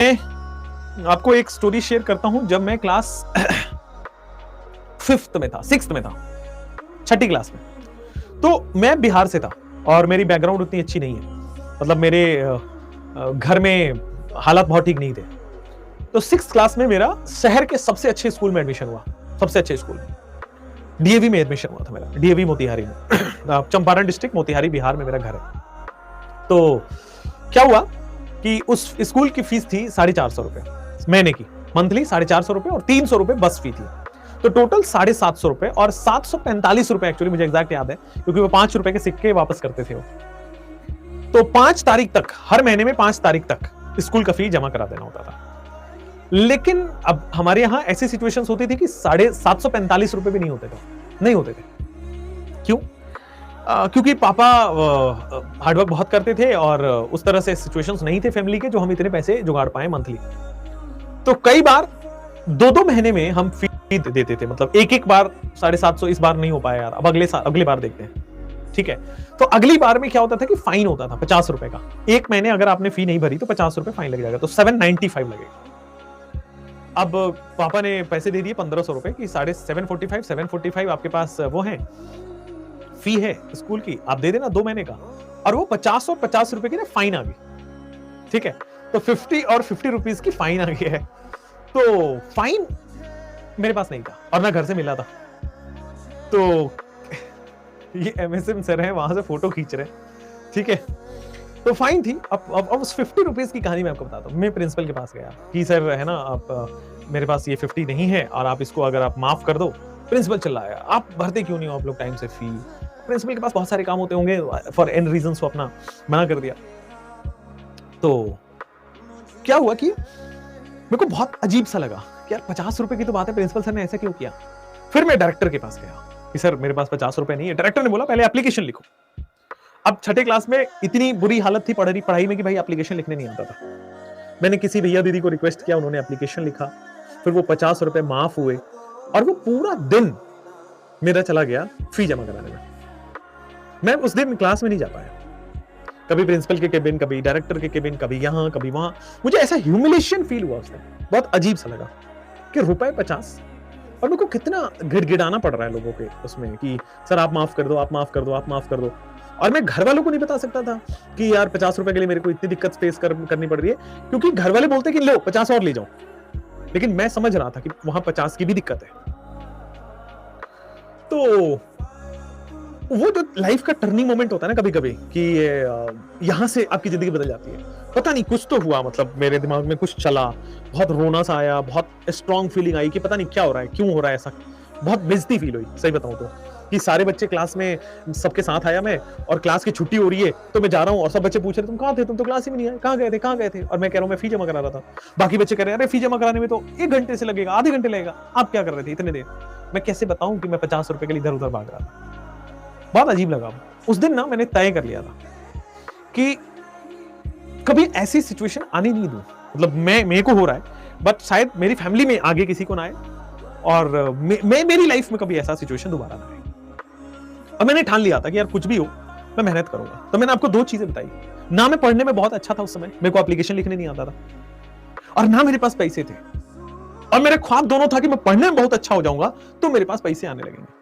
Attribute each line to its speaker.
Speaker 1: मैं आपको एक स्टोरी शेयर करता हूं। जब मैं क्लास फिफ्थ में था, सिक्स्थ में था, छठी क्लास में, तो मैं बिहार से था और मेरी बैकग्राउंड उतनी अच्छी नहीं है। मतलब मेरे घर में हालात बहुत ठीक नहीं थे। तो सिक्स्थ क्लास में मेरा शहर के सबसे अच्छे स्कूल में एडमिशन हुआ, सबसे अच्छे स्कूल में डीएवी में एडमिशन हुआ था मेरा, डीएवी मोतिहारी में। चंपारण डिस्ट्रिक्ट मोतिहारी बिहार में मेरा घर है। तो क्या हुआ कि उस स्कूल की फीस थी 450 रुपए महीने की, मंथली 450 रुपए, और 300 रुपए बस फी थी। तो टोटल 750 रुपए और 745 रुपए, एक्चुअली मुझे एग्जैक्ट याद है क्योंकि वो 5 रुपए के सिक्के वापस करते थे वो। तो 5 तारीख तक, हर महीने में 5 तारीख तक स्कूल का फी जमा करा देना होता था। लेकिन अब हमारे यहां ऐसी सिचुएशंस होती थी कि 745 रुपए भी नहीं होते थे। क्यों? क्योंकि पापा हार्डवर्क बहुत करते थे और उस तरह से सिचुएशंस नहीं थे फैमिली के जो हम इतने पैसे जुगाड़ पाए मंथली। तो कई बार 2-2 महीने में हम फी देते थे, मतलब एक बार 750, इस बार नहीं हो पाया यार, अब अगले बार देखते हैं, ठीक है। तो अगली बार में क्या होता था कि फाइन होता था 50 रुपए का। एक महीने अगर आपने फी नहीं भरी तो 50 रुपए फाइन लग जाएगा, तो 795 लगेगा। अब पापा ने पैसे दे दिए 1500 रुपए की, 745 आपके पास वो है, फी है स्कूल की, आप दे देना 2 महीने का। और वो 50 और 50 रुपए की ना फाइन आ गई, ठीक है। तो 50 और 50 रुपीज की फाइन आ गई है। तो फाइन मेरे पास नहीं था और ना घर से मिला था। तो ये एमएसएम सर है, वहां से फोटो खींच रहे, ठीक है। तो फाइन थी। अब उस 50 रुपीज की कहानी मैं आपको बताता हूँ। मैं प्रिंसिपल के पास गया कि सर है ना, आप मेरे पास ये 50 नहीं है और आप इसको अगर आप माफ कर दो। प्रिंसिपल चिल्लाया, आप भरते क्यों नहीं हो आप लोग टाइम से फी? प्रिंसिपल के पास बहुत सारे काम होते होंगे, फॉर एन रीजंस वो अपना मना कर दिया। तो क्या हुआ कि मेरे को बहुत अजीब सा लगा कि यार 50 रुपए की तो बात है, प्रिंसिपल सर ने ऐसा क्यों किया? फिर मैं डायरेक्टर के पास गया कि सर मेरे पास 50 रुपए नहीं है। डायरेक्टर ने बोला पहले एप्लीकेशन लिखो। अब छठे क्लास में इतनी बुरी हालत थी पढ़ाई में कि भाई एप्लीकेशन लिखने नहीं आता था। मैंने किसी भैया दीदी को रिक्वेस्ट किया, उन्होंने एप्लीकेशन लिखा, फिर वो 50 रुपए माफ हुए और वो पूरा दिन मेरा चला गया फी जमा कराने में। मैं उस दिन क्लास में नहीं जा पाया। कभी प्रिंसिपल के केबिन, कभी डायरेक्टर के केबिन, कभी यहां कभी वहां। मुझे ऐसा ह्यूमिलेशन फील हुआ उसमें, बहुत अजीब सा लगा कि रुपए 50 और मेरे को कितना गिड़गिड़ाना पड़ रहा है लोगों के उसमें कि सर आप माफ कर दो, आप माफ कर दो, आप माफ कर दो। और मैं घर वालों को नहीं बता सकता था कि यार 50 रुपए के लिए मेरे को इतनी दिक्कत फेस करनी पड़ रही है, क्योंकि घर वाले बोलते कि लो 50 और ले जाओ। लेकिन मैं समझ रहा था कि वहां 50 की भी दिक्कत है। तो वो जो लाइफ का टर्निंग मोमेंट होता है ना कभी कभी कि यहां से आपकी जिंदगी बदल जाती है। पता नहीं कुछ तो हुआ, मतलब मेरे दिमाग में कुछ चला, बहुत रोना सा आया, बहुत स्ट्रॉन्ग फीलिंग आई कि पता नहीं क्या हो रहा है, क्यों हो रहा है ऐसा। बहुत बेइज्जती फील हुई, सही बताऊं तो, कि सारे बच्चे क्लास में, सबके साथ आया मैं और क्लास की छुट्टी हो रही है तो मैं जा रहा हूं और सब बच्चे पूछ रहे तुम कहां थे, तुम तो क्लास ही में नहीं आए, कहां गए थे। और मैं कह रहा हूं मैं फी जमा करा रहा था। बाकी बच्चे कह रहे हैं अरे फी जमा कराने में तो 1 घंटे से लगेगा, आधे घंटे लगेगा, आप क्या कर रहे थे इतने देर? मैं कैसे बताऊं कि मैं 50 रुपए के लिए इधर उधर भाग रहा था। बहुत अजीब लगा। उस दिन ना मैंने तय कर लिया था कि कभी ऐसी सिचुएशन आने नहीं दूं। मतलब मेरे को हो रहा है, बट शायद मेरी फैमिली में आगे किसी को ना आए और मेरी लाइफ में कभी ऐसा सिचुएशन दोबारा ना आए। और मैंने ठान लिया था कि यार कुछ भी हो मैं मेहनत करूंगा। तो मैंने आपको 2 चीजें बताई ना। मैं पढ़ने में बहुत अच्छा था उस समय, मेरे को एप्लीकेशन लिखने नहीं आता था, और ना मेरे पास पैसे थे। और मेरे ख्वाब दोनों था कि मैं पढ़ने में बहुत अच्छा हो जाऊंगा तो मेरे पास पैसे आने लगेंगे।